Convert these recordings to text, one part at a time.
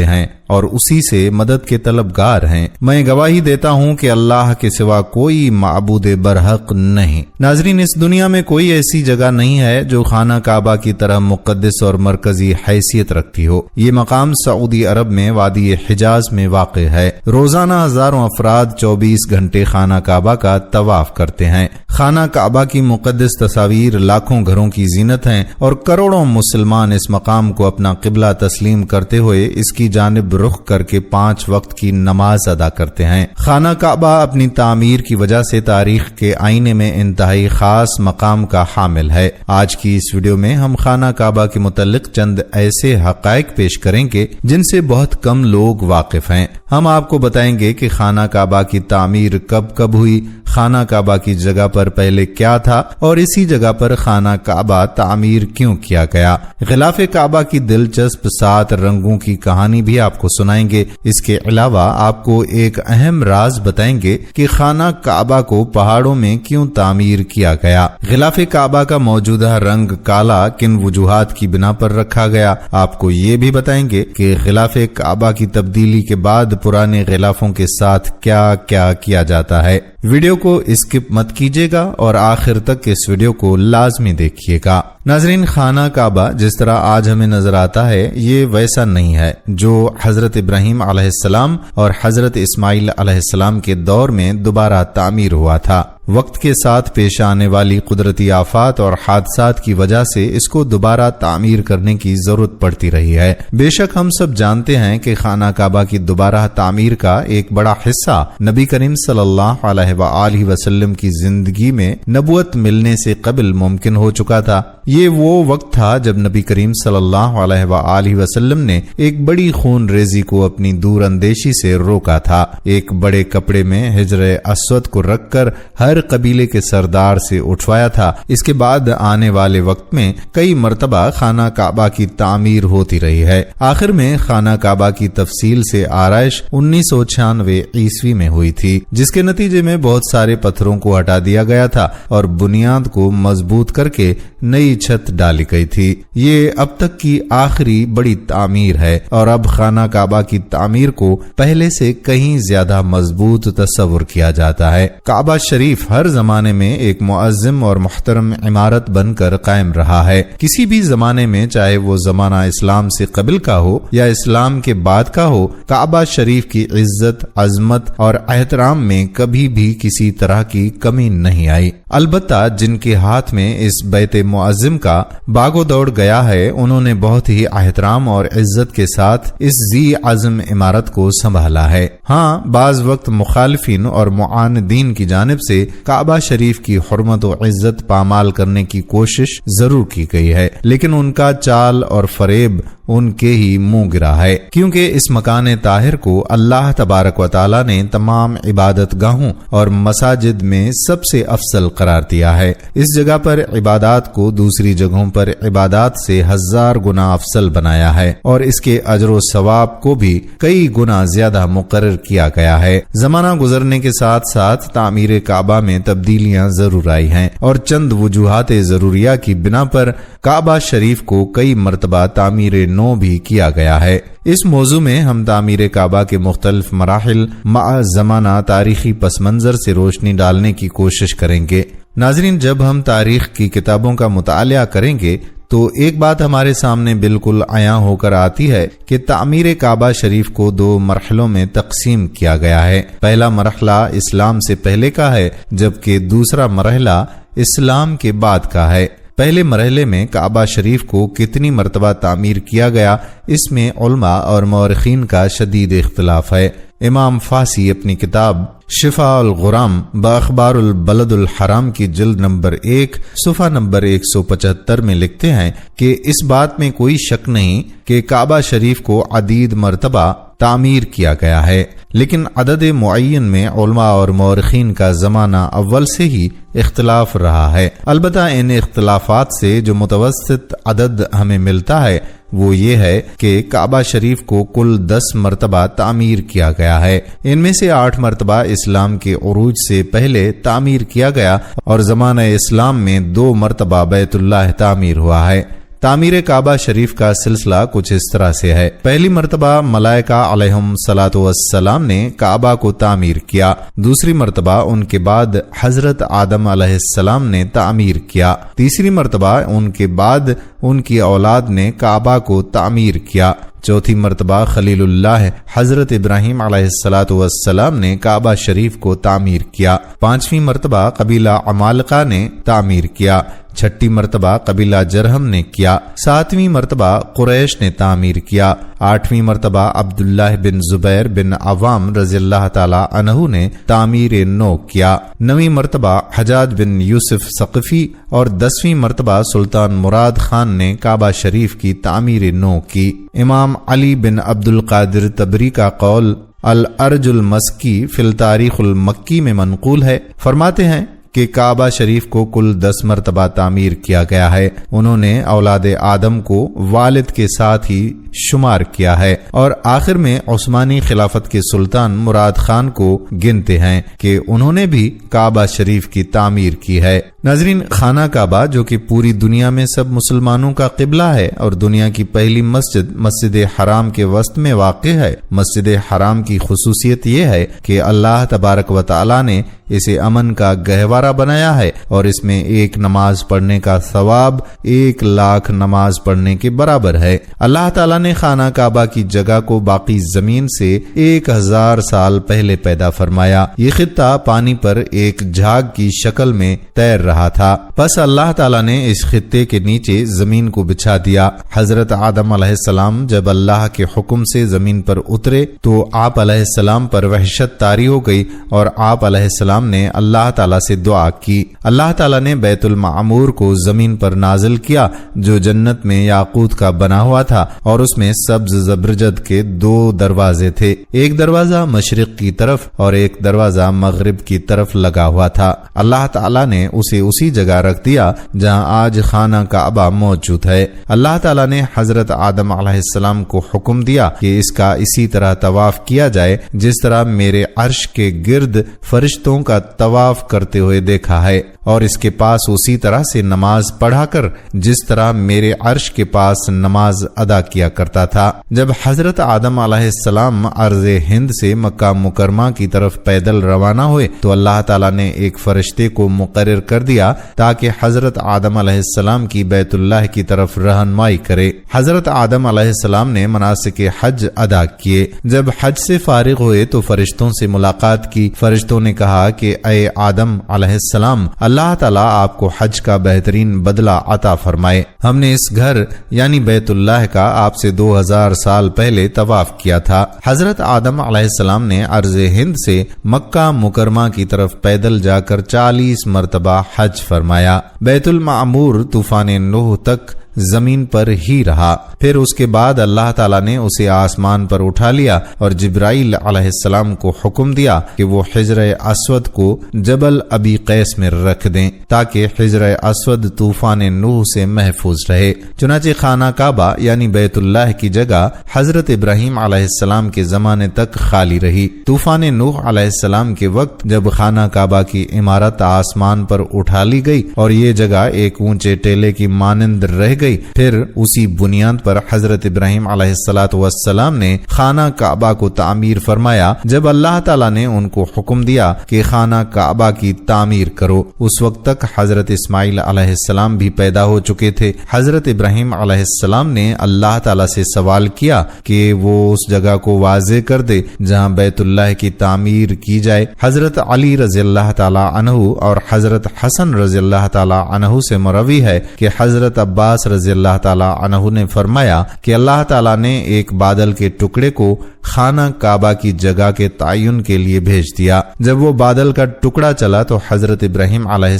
ہیں اور اسی سے مدد کے طلبگار ہیں۔ میں گواہی دیتا ہوں کہ اللہ کے سوا کوئی معبود برحق نہیں۔ ناظرین، اس دنیا میں کوئی ایسی جگہ نہیں ہے جو خانہ کعبہ کی طرح مقدس اور مرکزی حیثیت رکھتی ہو۔ یہ مقام سعودی عرب میں وادی حجاز میں واقع ہے۔ روزانہ ہزاروں افراد 24 گھنٹے خانہ کعبہ کا طواف کرتے ہیں۔ خانہ کعبہ کی مقدس تصاویر لاکھوں گھروں کی زینت ہیں اور کروڑوں مسلمان اس مقام کو اپنا قبلہ تسلیم کرتے ہوئے اس کی جانب رخ کر کے 5 وقت کی نماز ادا کرتے ہیں۔ خانہ کعبہ اپنی تعمیر کی وجہ سے تاریخ کے آئینے میں انتہائی خاص مقام کا حامل ہے۔ آج کی اس ویڈیو میں ہم خانہ کعبہ کے متعلق چند ایسے حقائق پیش کریں گے جن سے بہت کم لوگ واقف ہیں۔ ہم آپ کو بتائیں گے کہ خانہ کعبہ کی تعمیر کب ہوئی، خانہ کعبہ کی جگہ پر پہلے کیا تھا اور اسی جگہ پر خانہ کعبہ تعمیر کیوں کیا گیا۔ غلاف کعبہ کی دلچسپ 7 رنگوں کی کہانی بھی آپ کو سنائیں گے۔ اس کے علاوہ آپ کو ایک اہم راز بتائیں گے کہ خانہ کعبہ کو پہاڑوں میں کیوں تعمیر کیا گیا۔ غلاف کعبہ کا موجودہ رنگ کالا کن وجوہات کی بنا پر رکھا گیا۔ آپ کو یہ بھی بتائیں گے کہ غلاف کعبہ کی تبدیلی کے بعد پرانے غلافوں کے ساتھ کیا کیا جاتا ہے۔ ویڈیو کو اسکپ مت کیجیے گا اور آخر تک اس ویڈیو کو لازمی دیکھیے گا۔ ناظرین، خانہ کعبہ جس طرح آج ہمیں نظر آتا ہے یہ ویسا نہیں ہے جو حضرت ابراہیم علیہ السلام اور حضرت اسماعیل علیہ السلام کے دور میں دوبارہ تعمیر ہوا تھا۔ وقت کے ساتھ پیش آنے والی قدرتی آفات اور حادثات کی وجہ سے اس کو دوبارہ تعمیر کرنے کی ضرورت پڑتی رہی ہے۔ بے شک ہم سب جانتے ہیں کہ خانہ کعبہ کی دوبارہ تعمیر کا ایک بڑا حصہ نبی کریم صلی اللہ علیہ وآلہ وسلم کی زندگی میں نبوت ملنے سے قبل ممکن ہو چکا تھا۔ یہ وہ وقت تھا جب نبی کریم صلی اللہ علیہ وآلہ وسلم نے ایک بڑی خون ریزی کو اپنی دور اندیشی سے روکا تھا۔ ایک بڑے کپڑے میں حجر اسود کو رکھ کر ہر قبیلے کے سردار سے اٹھوایا تھا۔ اس کے بعد آنے والے وقت میں کئی مرتبہ خانہ کعبہ کی تعمیر ہوتی رہی ہے۔ آخر میں خانہ کعبہ کی تفصیل سے آرائش 1996 عیسوی میں ہوئی تھی، جس کے نتیجے میں بہت سارے پتھروں کو ہٹا دیا گیا تھا اور بنیاد کو مضبوط کر کے نئی چھت ڈالی گئی تھی۔ یہ اب تک کی آخری بڑی تعمیر ہے اور اب خانہ کعبہ کی تعمیر کو پہلے سے کہیں زیادہ مضبوط تصور کیا جاتا ہے۔ کعبہ شریف ہر زمانے میں ایک معظم اور محترم عمارت بن کر قائم رہا ہے۔ کسی بھی زمانے میں، چاہے وہ زمانہ اسلام سے قبل کا ہو یا اسلام کے بعد کا ہو، کعبہ شریف کی عزت، عظمت اور احترام میں کبھی بھی کسی طرح کی کمی نہیں آئی۔ البتہ جن کے ہاتھ میں اس بیت معظم کا باغ و دوڑ گیا ہے، انہوں نے بہت ہی احترام اور عزت کے ساتھ اس ذی عظم عمارت کو سنبھالا ہے۔ ہاں، بعض وقت مخالفین اور معاندین کی جانب سے کعبہ شریف کی حرمت و عزت پامال کرنے کی کوشش ضرور کی گئی ہے، لیکن ان کا چال اور فریب ان کے ہی منہ گرا ہے، کیونکہ اس مکان طاہر کو اللہ تبارک و تعالی نے تمام عبادت گاہوں اور مساجد میں سب سے افضل قرار دیا ہے۔ اس جگہ پر عبادات کو دوسری جگہوں پر عبادات سے 1000 گنا افضل بنایا ہے اور اس کے اجر و ثواب کو بھی کئی گنا زیادہ مقرر کیا گیا ہے۔ زمانہ گزرنے کے ساتھ ساتھ تعمیر کعبہ میں تبدیلیاں ضرور آئی ہیں اور چند وجوہات ضروریہ کی بنا پر کعبہ شریف کو کئی مرتبہ تعمیر نو بھی کیا گیا ہے۔ اس موضوع میں ہم تعمیر کعبہ کے مختلف مراحل مع زمانہ تاریخی پس منظر سے روشنی ڈالنے کی کوشش کریں گے۔ ناظرین، جب ہم تاریخ کی کتابوں کا مطالعہ کریں گے تو ایک بات ہمارے سامنے بالکل عیاں ہو کر آتی ہے کہ تعمیر کعبہ شریف کو 2 مرحلوں میں تقسیم کیا گیا ہے۔ پہلا مرحلہ اسلام سے پہلے کا ہے، جبکہ دوسرا مرحلہ اسلام کے بعد کا ہے۔ پہلے مرحلے میں کعبہ شریف کو کتنی مرتبہ تعمیر کیا گیا، اس میں علماء اور مورخین کا شدید اختلاف ہے۔ امام فاسی اپنی کتاب شفاء الغرام باخبار البلد الحرام کی جلد نمبر 1 صفحہ نمبر 175 میں لکھتے ہیں کہ اس بات میں کوئی شک نہیں کہ کعبہ شریف کو عدید مرتبہ تعمیر کیا گیا ہے، لیکن عدد معین میں علماء اور مورخین کا زمانہ اول سے ہی اختلاف رہا ہے۔ البتہ ان اختلافات سے جو متوسط عدد ہمیں ملتا ہے وہ یہ ہے کہ کعبہ شریف کو کل 10 مرتبہ تعمیر کیا گیا ہے۔ ان میں سے 8 مرتبہ اسلام کے عروج سے پہلے تعمیر کیا گیا اور زمانہ اسلام میں 2 مرتبہ بیت اللہ تعمیر ہوا ہے۔ تعمیر کعبہ شریف کا سلسلہ کچھ اس طرح سے ہے۔ پہلی مرتبہ ملائکہ علیہم الصلاۃ والسلام نے کعبہ کو تعمیر کیا، دوسری مرتبہ ان کے بعد حضرت آدم علیہ السلام نے تعمیر کیا، تیسری مرتبہ ان کے بعد ان کی اولاد نے کعبہ کو تعمیر کیا، چوتھی مرتبہ خلیل اللہ حضرت ابراہیم علیہ الصلاۃ والسلام نے کعبہ شریف کو تعمیر کیا، پانچویں مرتبہ قبیلہ عمالقہ نے تعمیر کیا، چھٹی مرتبہ قبیلہ جرہم نے کیا، ساتویں مرتبہ قریش نے تعمیر کیا، آٹھویں مرتبہ عبداللہ بن زبیر بن عوام رضی اللہ تعالی عنہ نے تعمیر نو کیا، نویں مرتبہ حجاج بن یوسف ثقفی اور 10ویں مرتبہ سلطان مراد خان نے کعبہ شریف کی تعمیر نو کی۔ امام علی بن عبد القادر تبری کا قول الارج المسکی فی التاریخ المکی میں منقول ہے، فرماتے ہیں کہ کعبہ شریف کو کل 10 مرتبہ تعمیر کیا گیا ہے۔ انہوں نے اولاد آدم کو والد کے ساتھ ہی شمار کیا ہے اور آخر میں عثمانی خلافت کے سلطان مراد خان کو گنتے ہیں کہ انہوں نے بھی کعبہ شریف کی تعمیر کی ہے۔ ناظرین، خانہ کعبہ جو کہ پوری دنیا میں سب مسلمانوں کا قبلہ ہے اور دنیا کی پہلی مسجد حرام کے وسط میں واقع ہے۔ مسجد حرام کی خصوصیت یہ ہے کہ اللہ تبارک و تعالی نے اسے امن کا گہوارہ بنایا ہے اور اس میں ایک نماز پڑھنے کا ثواب 1,00,000 نماز پڑھنے کے برابر ہے۔ اللہ تعالیٰ نے خانہ کعبہ کی جگہ کو باقی زمین سے 1000 سال پہلے پیدا فرمایا۔ یہ خطہ پانی پر ایک جھاگ کی شکل میں تیر رہا تھا، پس اللہ تعالیٰ نے اس خطے کے نیچے زمین کو بچھا دیا۔ حضرت آدم علیہ السلام جب اللہ کے حکم سے زمین پر اترے تو آپ علیہ السلام پر وحشت طاری ہو گئی اور آپ علیہ السلام نے اللہ تعالیٰ سے دعا کی۔ اللہ تعالیٰ نے بیت المعمور کو زمین پر نازل کیا جو جنت میں یاقوت کا بنا ہوا تھا اور اس میں سبز زبرجد کے 2 دروازے تھے، ایک دروازہ مشرق کی طرف اور ایک دروازہ مغرب کی طرف لگا ہوا تھا۔ اللہ تعالیٰ نے اسے اسی جگہ رکھ دیا جہاں آج خانہ کعبہ موجود ہے۔ اللہ تعالیٰ نے حضرت آدم علیہ السلام کو حکم دیا کہ اس کا اسی طرح طواف کیا جائے جس طرح میرے عرش کے گرد فرشتوں کا طواف کرتے ہوئے دیکھا ہے، اور اس کے پاس اسی طرح سے نماز پڑھا کر جس طرح میرے عرش کے پاس نماز ادا کیا کرتا تھا۔ جب حضرت آدم علیہ السلام ارض ہند سے مکہ مکرمہ کی طرف پیدل روانہ ہوئے تو اللہ تعالیٰ نے ایک فرشتے کو مقرر کر دیا تاکہ حضرت آدم علیہ السلام کی بیت اللہ کی طرف رہنمائی کرے۔ حضرت آدم علیہ السلام نے مناسک حج ادا کیے۔ جب حج سے فارغ ہوئے تو فرشتوں سے ملاقات کی۔ فرشتوں نے کہا کہ اے آدم علیہ السلام، اللہ تعالیٰ آپ کو حج کا بہترین بدلہ عطا فرمائے۔ ہم نے اس گھر یعنی بیت اللہ کا آپ سے 2000 سال پہلے طواف کیا تھا۔ حضرت آدم علیہ السلام نے ارض ہند سے مکہ مکرمہ کی طرف پیدل جا کر 40 مرتبہ حج فرمایا۔ بیت المعمور طوفان نوح تک زمین پر ہی رہا، پھر اس کے بعد اللہ تعالیٰ نے اسے آسمان پر اٹھا لیا اور جبرائیل علیہ السلام کو حکم دیا کہ وہ حجر اسود کو جبل ابی قیس میں رکھ دیں تاکہ حجر اسود طوفان نوح سے محفوظ رہے۔ چنانچہ خانہ کعبہ یعنی بیت اللہ کی جگہ حضرت ابراہیم علیہ السلام کے زمانے تک خالی رہی۔ طوفان نوح علیہ السلام کے وقت جب خانہ کعبہ کی عمارت آسمان پر اٹھا لی گئی اور یہ جگہ ایک اونچے ٹیلے کی مانند رہ گئی، پھر اسی بنیاد پر حضرت ابراہیم علیہ السلام نے خانہ کعبہ کو تعمیر فرمایا۔ جب اللہ تعالیٰ نے ان کو حکم دیا کہ خانہ کعبہ کی تعمیر کرو، اس وقت تک حضرت اسماعیل علیہ السلام بھی پیدا ہو چکے تھے۔ حضرت ابراہیم علیہ السلام نے اللہ تعالیٰ سے سوال کیا کہ وہ اس جگہ کو واضح کر دے جہاں بیت اللہ کی تعمیر کی جائے۔ حضرت علی رضی اللہ تعالیٰ عنہ اور حضرت حسن رضی اللہ تعالیٰ عنہ سے مروی ہے کہ حضرت عباس رضی اللہ تعالیٰ عنہ نے فرمایا کہ اللہ تعالیٰ نے ایک بادل کے ٹکڑے کو خانہ کعبہ کی جگہ کے تعین کے لیے بھیج دیا۔ جب وہ بادل کا ٹکڑا چلا تو حضرت ابراہیم علیہ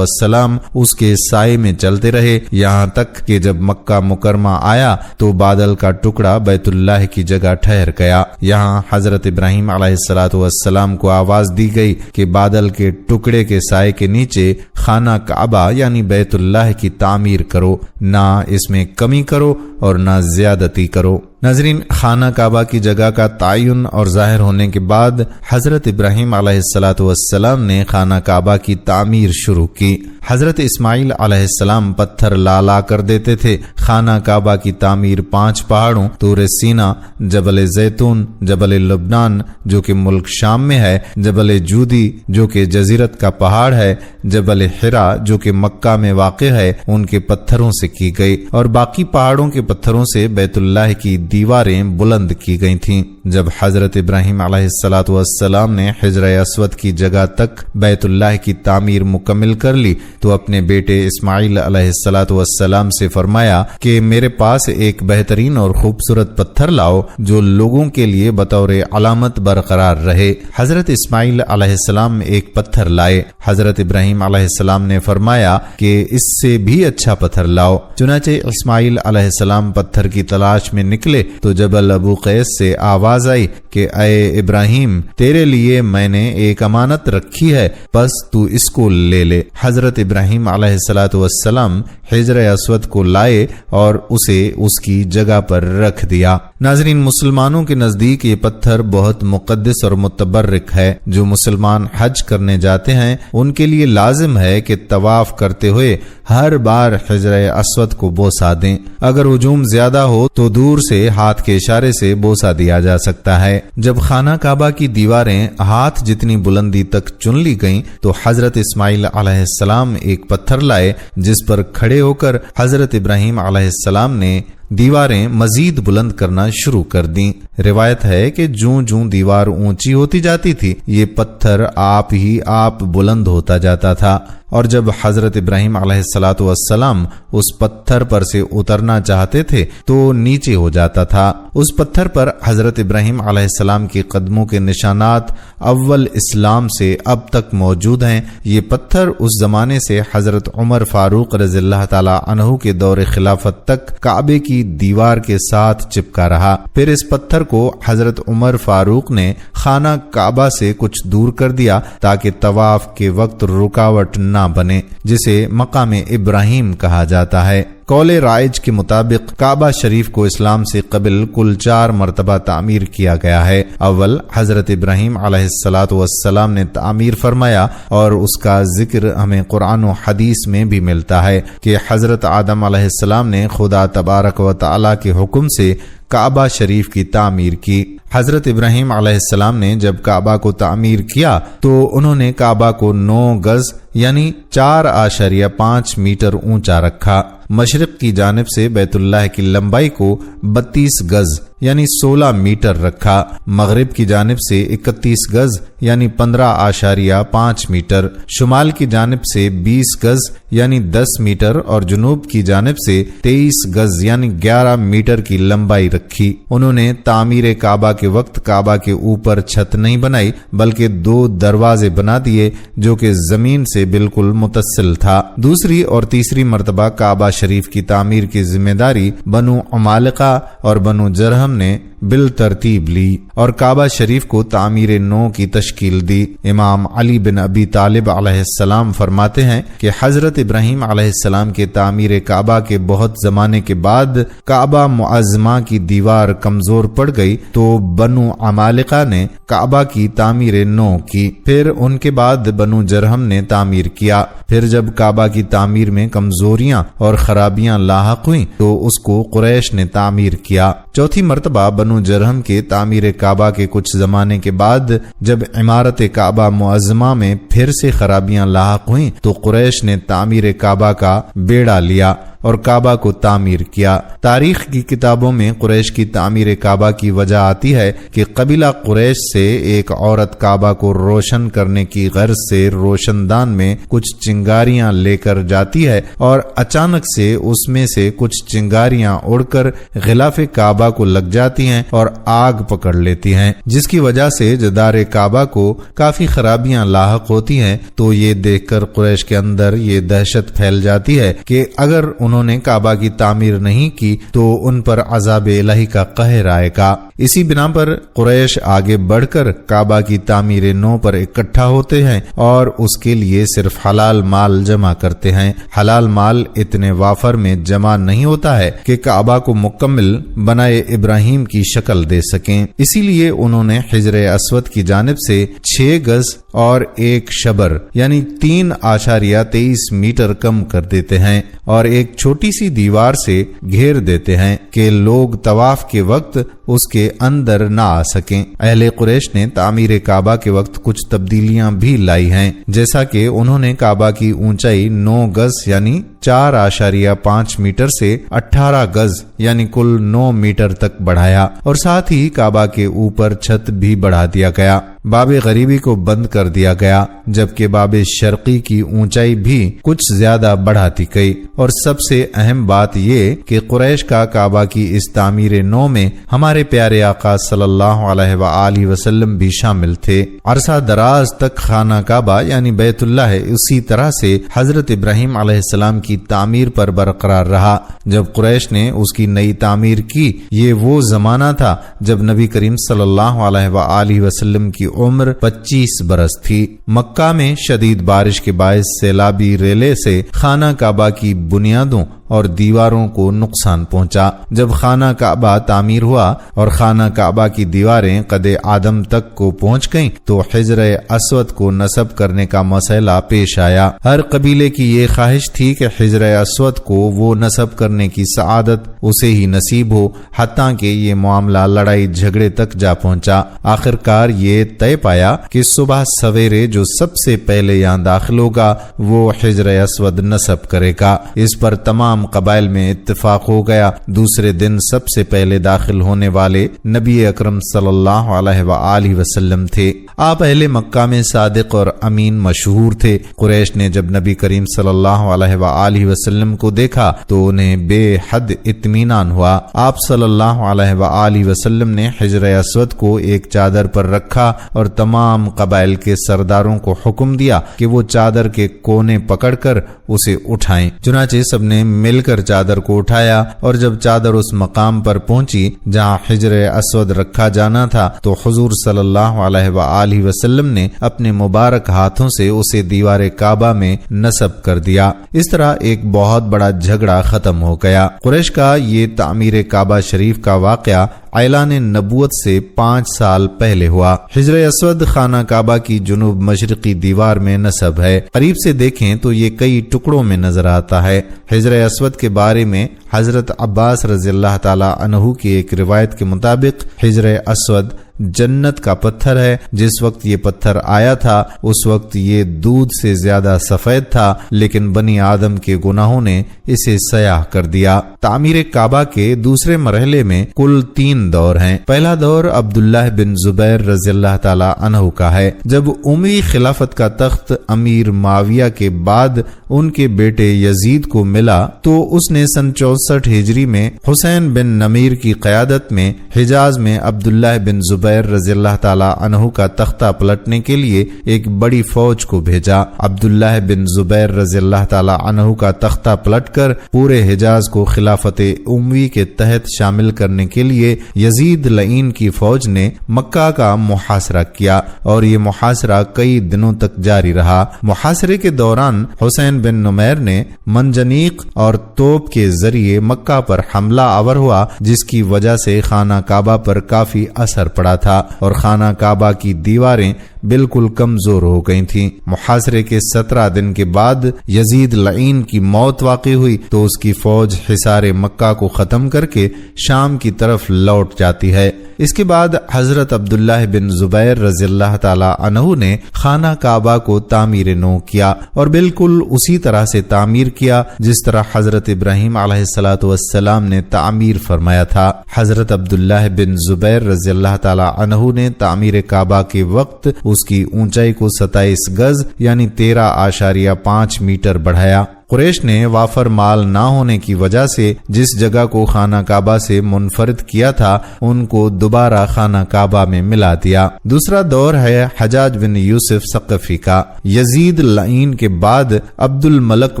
السلام اس کے سائے میں چلتے رہے یہاں تک کہ جب مکہ مکرمہ آیا تو بادل کا ٹکڑا بیت اللہ کی جگہ ٹھہر گیا۔ یہاں حضرت ابراہیم علیہ السلام کو آواز دی گئی کہ بادل کے ٹکڑے کے سائے کے نیچے خانہ کعبہ یعنی بیت اللہ کی تعمیر کرو، نہ اس میں کمی کرو اور نہ زیادتی کرو۔ ناظرین، خانہ کعبہ کی جگہ کا تعین اور ظاہر ہونے کے بعد حضرت ابراہیم علیہ السلام نے خانہ کعبہ کی تعمیر شروع کی۔ حضرت اسماعیل علیہ السلام پتھر لا کر دیتے تھے۔ خانہ کعبہ کی تعمیر 5 پہاڑوں طور سینا، جبل زیتون، جبل لبنان جو کہ ملک شام میں ہے، جبل جودی جو کہ جزیرت کا پہاڑ ہے، جبل حرا جو کہ مکہ میں واقع ہے، ان کے پتھروں سے کی گئی، اور باقی پہاڑوں کے پتھروں سے بیت اللہ کی دیواریں بلند کی گئی تھیں۔ جب حضرت ابراہیم علیہ السلام نے حجر اسود کی جگہ تک بیت اللہ کی تعمیر مکمل کر لی تو اپنے بیٹے اسماعیل علیہ السلام سے فرمایا کہ میرے پاس ایک بہترین اور خوبصورت پتھر لاؤ جو لوگوں کے لیے بطور علامت برقرار رہے۔ حضرت اسماعیل علیہ السلام ایک پتھر لائے۔ حضرت ابراہیم علیہ السلام نے فرمایا کہ اس سے بھی اچھا پتھر لاؤ۔ چنانچہ اسماعیل علیہ السلام پتھر کی تلاش میں نکلے تو جبل ابو قیس سے آواز آئی کہ اے ابراہیم، تیرے لیے میں نے ایک امانت رکھی ہے، بس تو اس کو لے لے۔ حضرت ابراہیم علیہ السلام حجر اسود کو لائے اور اسے اس کی جگہ پر رکھ دیا۔ ناظرین، مسلمانوں کے نزدیک یہ پتھر بہت مقدس اور متبرک ہے۔ جو مسلمان حج کرنے جاتے ہیں ان کے لیے لازم ہے کہ طواف کرتے ہوئے ہر بار حجر اسود کو بوسہ دیں۔ اگر ہجوم زیادہ ہو تو دور سے ہاتھ کے اشارے سے بوسہ دیا جا سکتا ہے۔ جب خانہ کعبہ کی دیواریں ہاتھ جتنی بلندی تک چن لی گئیں تو حضرت اسماعیل علیہ السلام ایک پتھر لائے جس پر کھڑے ہو کر حضرت ابراہیم علیہ السلام نے دیواریں مزید بلند کرنا شروع کر دیں۔ روایت ہے کہ جوں دیوار اونچی ہوتی جاتی تھی یہ پتھر آپ ہی آپ بلند ہوتا جاتا تھا، اور جب حضرت ابراہیم علیہ السلام اس پتھر پر سے اترنا چاہتے تھے تو نیچے ہو جاتا تھا۔ اس پتھر پر حضرت ابراہیم علیہ السلام کے قدموں کے نشانات اول اسلام سے اب تک موجود ہیں۔ یہ پتھر اس زمانے سے حضرت عمر فاروق رضی اللہ تعالی عنہ کے دور خلافت تک کعبے کی دیوار کے ساتھ چپکا رہا۔ پھر اس پتھر کو حضرت عمر فاروق نے خانہ کعبہ سے کچھ دور کر دیا تاکہ طواف کے وقت رکاوٹ نہ بنے، جسے مقام ابراہیم کہا جاتا ہے۔ قول رائج کے مطابق کعبہ شریف کو اسلام سے قبل کل 4 مرتبہ تعمیر کیا گیا ہے۔ اول حضرت ابراہیم علیہ السلام نے تعمیر فرمایا، اور اس کا ذکر ہمیں قرآن و حدیث میں بھی ملتا ہے کہ حضرت آدم علیہ السلام نے خدا تبارک و تعالی کے حکم سے کعبہ شریف کی تعمیر کی۔ حضرت ابراہیم علیہ السلام نے جب کعبہ کو تعمیر کیا تو انہوں نے کعبہ کو 9 گز یعنی 4.5 میٹر اونچا رکھا۔ مشرق کی جانب سے بیت اللہ کی لمبائی کو 32 گز یعنی 16 میٹر رکھا، مغرب کی جانب سے 31 گز یعنی 15.5 میٹر، شمال کی جانب سے 20 گز یعنی 10 میٹر، اور جنوب کی جانب سے 23 گز یعنی 11 میٹر کی لمبائی رکھی۔ انہوں نے تعمیر کعبہ کے وقت کعبہ کے اوپر چھت نہیں بنائی بلکہ 2 دروازے بنا دیے جو کہ زمین سے بالکل متصل تھا۔ دوسری اور تیسری مرتبہ کعبہ شریف کی تعمیر کی ذمہ داری بنو عمالقہ اور بنو جرہم نے بالترتیب لی اور کعبہ شریف کو تعمیر نو کی تشکیل دی۔ امام علی بن ابی طالب علیہ السلام فرماتے ہیں کہ حضرت ابراہیم علیہ السلام کے تعمیر کعبہ کے بہت زمانے کے بعد کعبہ معظمہ کی دیوار کمزور پڑ گئی تو بنو عمالقہ نے کعبہ کی تعمیر نو کی، پھر ان کے بعد بنو جرہم نے تعمیر کیا۔ پھر جب کعبہ کی تعمیر میں کمزوریاں اور خرابیاں لاحق ہوئیں تو اس کو قریش نے تعمیر کیا۔ چوتھی مرتبہ بنو جرہم کے تعمیر کعبہ کے کچھ زمانے کے بعد جب عمارت کعبہ معظمہ میں پھر سے خرابیاں لاحق ہوئیں تو قریش نے تعمیر کعبہ کا بیڑا لیا اور کعبہ کو تعمیر کیا۔ تاریخ کی کتابوں میں قریش کی تعمیر کعبہ کی وجہ آتی ہے کہ قبیلہ قریش سے ایک عورت کعبہ کو روشن کرنے کی غرض سے روشن دان میں کچھ چنگاریاں لے کر جاتی ہے اور اچانک سے اس میں سے کچھ چنگاریاں اڑ کر غلاف کعبہ کو لگ جاتی ہیں اور آگ پکڑ لیتی ہیں، جس کی وجہ سے جدار کعبہ کو کافی خرابیاں لاحق ہوتی ہیں۔ تو یہ دیکھ کر قریش کے اندر یہ دہشت پھیل جاتی ہے کہ اگر انہوں نے کعبہ کی تعمیر نہیں کی تو ان پر عذاب الہی کا قہر آئے گا۔ اسی بنا پر قریش آگے بڑھ کر کعبہ کی تعمیر نو پر اکٹھا ہوتے ہیں اور اس کے لیے صرف حلال مال جمع کرتے ہیں۔ حلال مال اتنے وافر میں جمع نہیں ہوتا ہے کہ کعبہ کو مکمل بنائے ابراہیم کی شکل دے سکیں، اسی لیے انہوں نے حجر اسود کی جانب سے 6 گز اور 1 شبر یعنی 3.23 میٹر کم کر دیتے ہیں اور ایک چھوٹی سی دیوار سے گھیر دیتے ہیں کہ لوگ طواف کے وقت اس کے اندر نہ آ سکیں۔ اہل قریش نے تعمیر کعبہ کے وقت کچھ تبدیلیاں بھی لائی ہیں، جیسا کہ انہوں نے کعبہ کی اونچائی 9 گز یعنی 4.5 میٹر سے 18 گز یعنی کل 9 میٹر تک بڑھایا اور ساتھ ہی کعبہ کے اوپر چھت بھی بڑھا دیا گیا۔ باب غریبی کو بند کر دیا گیا، جبکہ باب شرقی کی اونچائی بھی کچھ زیادہ بڑھاتی گئی۔ اور سب سے اہم بات یہ کہ قریش کا کعبہ کی اس تعمیر نو میں ہمارے پیارے آقا صلی اللہ علیہ وآلہ وسلم بھی شامل تھے۔ عرصہ دراز تک خانہ کعبہ یعنی بیت اللہ اسی طرح سے حضرت ابراہیم علیہ السلام کی تعمیر پر برقرار رہا۔ جب قریش نے اس کی نئی تعمیر کی، یہ وہ زمانہ تھا جب نبی کریم صلی اللہ علیہ وآلہ وسلم کی عمر 25 برس تھی۔ مکہ میں شدید بارش کے باعث سیلابی ریلے سے خانہ کعبہ کی بنیادوں اور دیواروں کو نقصان پہنچا۔ جب خانہ کعبہ تعمیر ہوا اور خانہ کعبہ کی دیواریں قد آدم تک کو پہنچ گئیں تو حجر اسود کو نصب کرنے کا مسئلہ پیش آیا۔ ہر قبیلے کی یہ خواہش تھی کہ حجر اسود کو وہ نصب کرنے کی سعادت اسے ہی نصیب ہو، حتیٰ کہ یہ معاملہ لڑائی جھگڑے تک جا پہنچا۔ آخرکار یہ طے پایا کہ صبح سویرے جو سب سے پہلے یہاں داخل ہوگا وہ حجر اسود نصب کرے گا۔ اس پر تمام قبائل میں اتفاق ہو گیا۔ دوسرے دن سب سے پہلے داخل ہونے والے نبی اکرم صلی اللہ علیہ وآلہ وسلم تھے۔ آپ اہل مکہ میں صادق اور امین مشہور تھے۔ قریش نے جب نبی کریم صلی اللہ علیہ وآلہ وسلم کو دیکھا تو انہیں بے حد اطمینان ہوا۔ آپ صلی اللہ علیہ وآلہ وسلم نے حجر اسود کو ایک چادر پر رکھا اور تمام قبائل کے سرداروں کو حکم دیا کہ وہ چادر کے کونے پکڑ کر اسے اٹھائیں۔ چنانچہ سب نے مل کر چادر کو اٹھایا اور جب چادر اس مقام پر پہنچی جہاں حجر اسود رکھا جانا تھا تو حضور صلی اللہ علیہ وآلہ وسلم نے اپنے مبارک ہاتھوں سے اسے دیوار کعبہ میں نصب کر دیا۔ اس طرح ایک بہت بڑا جھگڑا ختم ہو گیا۔ قریش کا یہ تعمیر کعبہ شریف کا واقعہ اعلان نبوت سے 5 سال پہلے ہوا۔ حجر اسود خانہ کعبہ کی جنوب مشرقی دیوار میں نصب ہے۔ قریب سے دیکھیں تو یہ کئی ٹکڑوں میں نظر آتا ہے۔ حجر اسود کے بارے میں حضرت عباس رضی اللہ تعالی عنہ کی ایک روایت کے مطابق حجر اسود جنت کا پتھر ہے۔ جس وقت یہ پتھر آیا تھا اس وقت یہ دودھ سے زیادہ سفید تھا، لیکن بنی آدم کے گناہوں نے اسے سیاہ کر دیا۔ تعمیر کعبہ کے دوسرے مرحلے میں کل 3 دور ہیں۔ پہلا دور عبداللہ بن زبیر رضی اللہ تعالی عنہ کا ہے۔ جب اموی خلافت کا تخت امیر معاویہ کے بعد ان کے بیٹے یزید کو ملا تو اس نے سن 64 ہجری میں حسین بن نمیر کی قیادت میں حجاز میں عبداللہ بن زبیر رضی اللہ تعالی عنہ کا تختہ پلٹنے کے لیے ایک بڑی فوج کو بھیجا۔ عبداللہ بن زبیر رضی اللہ تعالی عنہ کا تختہ پلٹ کر پورے حجاز کو خلافت اموی کے تحت شامل کرنے کے لیے یزید لعین کی فوج نے مکہ کا محاصرہ کیا اور یہ محاصرہ کئی دنوں تک جاری رہا۔ محاصرے کے دوران حسین بن نمیر نے منجنیق اور توپ کے ذریعے مکہ پر حملہ آور ہوا، جس کی وجہ سے خانہ کعبہ پر کافی اثر پڑا تھا اور خانہ کعبہ کی دیواریں بالکل کمزور ہو گئی تھیں۔ محاصرے کے 17 دن کے بعد یزید لعین کی موت واقع ہوئی تو اس کی فوج حصار مکہ کو ختم کر کے شام کی طرف لوٹ جاتی ہے۔ اس کے بعد حضرت عبداللہ بن زبیر رضی اللہ تعالی عنہ نے خانہ کعبہ کو تعمیر نو کیا اور بالکل اسی طرح سے تعمیر کیا جس طرح حضرت ابراہیم علیہ السلام نے تعمیر فرمایا تھا۔ حضرت عبداللہ بن زبیر رضی اللہ تعالی عنہ نے تعمیر کعبہ کے وقت اس کی اونچائی کو 27 گز یعنی 13.5 میٹر بڑھایا۔ قریش نے وافر مال نہ ہونے کی وجہ سے جس جگہ کو خانہ کعبہ سے منفرد کیا تھا ان کو دوبارہ خانہ کعبہ میں ملا دیا۔ دوسرا دور ہے حجاج بن یوسف ثقفی کا۔ یزید لعین کے بعد عبد الملک